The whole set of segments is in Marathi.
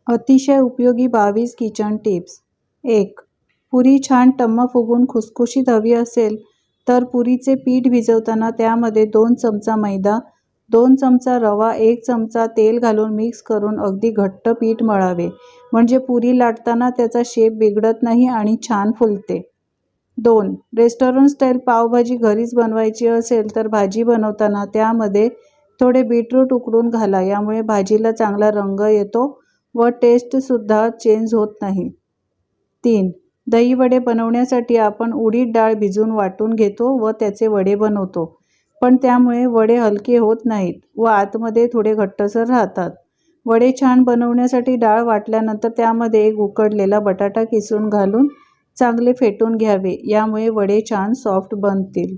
अतिशय उपयोगी 22 किचन टिप्स। 1. पुरी छान टम्म फुगून खुसखुशीत हवी असेल तर पुरीचे पीठ भिजवताना त्यामध्ये 2 चमचा मैदा, 2 चमचा रवा, 1 चमचा तेल घालून मिक्स करून अगदी घट्ट पीठ मळावे, म्हणजे पुरी लाटताना त्याचा शेप बिघडत नाही आणि छान फुलते. 2. रेस्टॉरंट स्टाईल पावभाजी घरीच बनवायची असेल तर भाजी बनवताना त्यामध्ये थोडे बीटरूट उकडून घाला, यामुळे भाजीला चांगला रंग येतो व टेस्टसुद्धा चेंज होत नाही. 3. दही वडे बनवण्यासाठी आपण उडीद डाळ भिजवून वाटून घेतो व त्याचे वडे बनवतो, पण त्यामुळे वडे हलके होत नाहीत व आतमध्ये थोडे घट्टसर राहतात. वडे छान बनवण्यासाठी डाळ वाटल्यानंतर त्यामध्ये एक उकडलेला बटाटा किसून घालून चांगले फेटून घ्यावे, यामुळे वडे छान सॉफ्ट बनतील.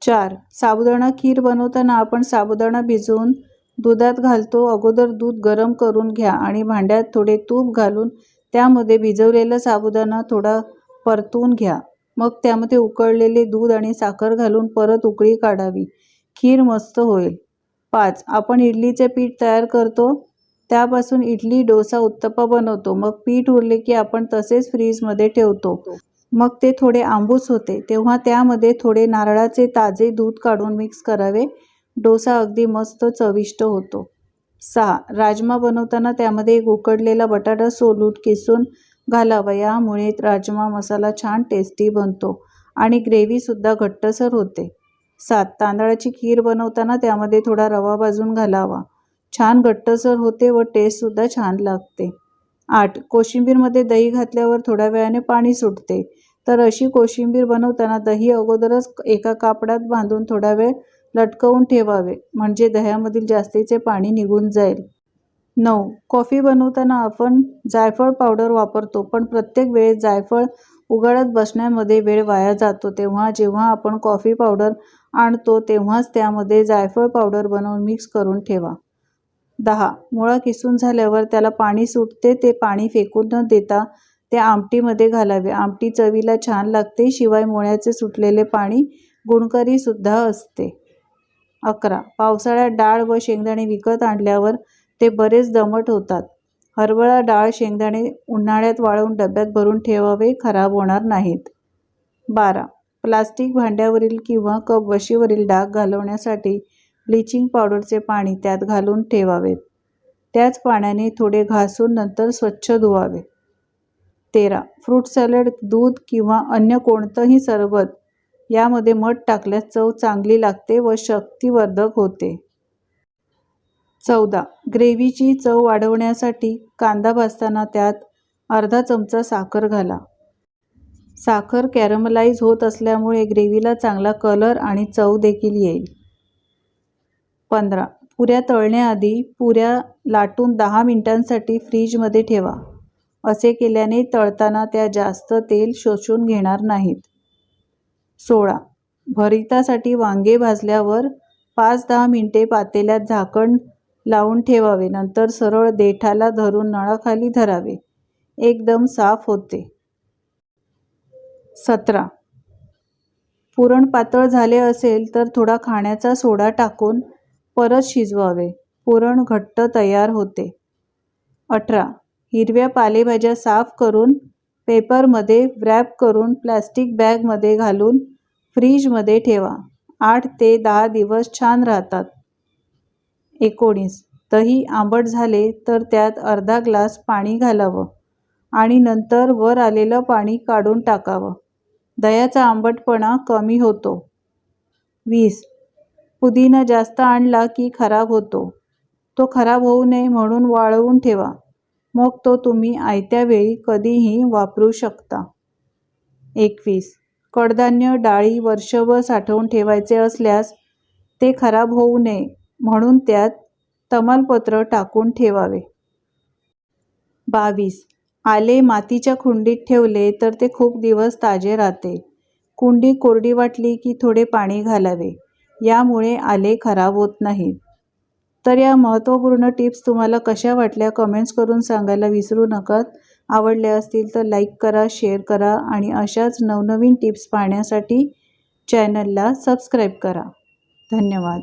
4. साबुदाणा खीर बनवताना आपण साबुदाणा भिजवून दुधात घालतो. अगोदर दूध गरम करून घ्या आणि भांड्यात थोडे तूप घालून त्यामध्ये भिजवलेला साबुदाणा थोडा परतून घ्या. मग त्यामध्ये उकळलेले दूध आणि साखर घालून परत उकळी काढावी. खीर मस्त होईल. 5. आपण इडलीचे पीठ तयार करतो त्यापासून इडली, डोसा, उत्तप्पा बनवतो. मग पीठ उरले की आपण तसेच फ्रीजमध्ये ठेवतो. मग ते थोडे आंबूस होते तेव्हा त्यामध्ये थोडे नारळाचे ताजे दूध काढून मिक्स करावे. डोसा अगदी मस्त चविष्ट होतो. 6. राजमा बनवताना त्यामध्ये एक उकडलेला बटाटा सोलून किसून घालावा, यामुळे राजमा मसाला छान टेस्टी बनतो आणि ग्रेव्हीसुद्धा घट्टसर होते. 7. तांदळाची खीर बनवताना त्यामध्ये थोडा रवा भाजून घालावा, छान घट्टसर होते व टेस्टसुद्धा छान लागते. 8. कोशिंबीरमध्ये दही घातल्यावर थोड्या वेळाने पाणी सुटते, तर अशी कोशिंबीर बनवताना दही अगोदरच एका कापडात बांधून थोडा वेळ लटकवून ठेवावे, म्हणजे दह्यामधील जास्तीचे पाणी निघून जाईल. 9. कॉफी बनवताना आपण जायफळ पावडर वापरतो, पण प्रत्येक वेळेस जायफळ उगाळत बसण्यामध्ये वेळ वाया जातो. तेव्हा जेव्हा आपण कॉफी पावडर आणतो तेव्हाच त्यामध्ये जायफळ पावडर बनवून मिक्स करून ठेवा. 10. मुळा किसून झाल्यावर त्याला पाणी सुटते, ते पाणी फेकून न देता ते आमटीमध्ये घालावे. आमटी चवीला छान लागते. शिवाय मुळ्याचे सुटलेले पाणी गुणकारी सुद्धा असते. 11. पावसाळ्यात डाळ व शेंगदाणे विकत आणल्यावर ते बरेच दमट होतात. हरभरा डाळ, शेंगदाणे उन्हाळ्यात वाळवून डब्यात भरून ठेवावे, खराब होणार नाहीत. 12. प्लास्टिक भांड्यावरील किंवा कपबशीवरील डाग घालवण्यासाठी ब्लिचिंग पावडरचे पाणी त्यात घालून ठेवावेत. त्याच पाण्याने थोडे घासून नंतर स्वच्छ धुवावे. 13. फ्रूट सॅलड, दूध किंवा अन्य कोणतंही सरबत यामध्ये मध टाकल्यास चव चांगली लागते व शक्तिवर्धक होते. 14. ग्रेव्हीची चव वाढवण्यासाठी कांदा भाजताना त्यात अर्धा चमचा साखर घाला. साखर कॅरमलाइज होत असल्यामुळे ग्रेव्हीला चांगला कलर आणि चव देखील येईल. 15. पुऱ्या तळण्याआधी पुऱ्या लाटून 10 मिनिटांसाठी फ्रीजमध्ये ठेवा. असे केल्याने तळताना त्या जास्त तेल शोषून घेणार नाहीत. 16. भरितासाठी वांगे भाजल्यावर 5-10 मिनिटे पातेल्यात झाकण लावून ठेवावे, नंतर सरळ देठाला धरून नळाखाली धरावे, एकदम साफ होते. 17. पुरण पातळ झाले असेल तर थोडा खाण्याचा सोडा टाकून परत शिजवावे, पुरण घट्ट तयार होते. 18. हिरव्या पालेभाज्या साफ करून पेपरमध्ये व्रॅप करून प्लास्टिक बॅगमध्ये घालून फ्रीजमध्ये ठेवा. 8 ते 10 दिवस छान राहतात. 19. दही आंबट झाले तर त्यात अर्धा ग्लास पाणी घालावं आणि नंतर वर आलेलं पाणी काढून टाकावं. दह्याचा आंबटपणा कमी होतो. 20. पुदिना जास्त आणला की खराब होतो. तो खराब होऊ नये म्हणून वाळवून ठेवा, मग तो तुम्ही आयत्या वेळी कधीही वापरू शकता. 21. कडधान्य, डाळी वर्षभर साठवून ठेवायचे असल्यास ते खराब होऊ नये म्हणून त्यात तमालपत्र टाकून ठेवावे. 22. आले मातीच्या कुंडीत ठेवले तर ते खूप दिवस ताजे राहते. कुंडी कोरडी वाटली की थोडे पाणी घालावे, यामुळे आले खराब होत नाहीत. तर या महत्त्वपूर्ण टिप्स तुम्हाला कशा वाटल्या कमेंट्स करून सांगायला विसरू नका. आवडल्या असतील तर लाईक करा, शेअर करा आणि अशाच नवनवीन टिप्स पाहण्यासाठी चॅनलला सबस्क्राईब करा. धन्यवाद.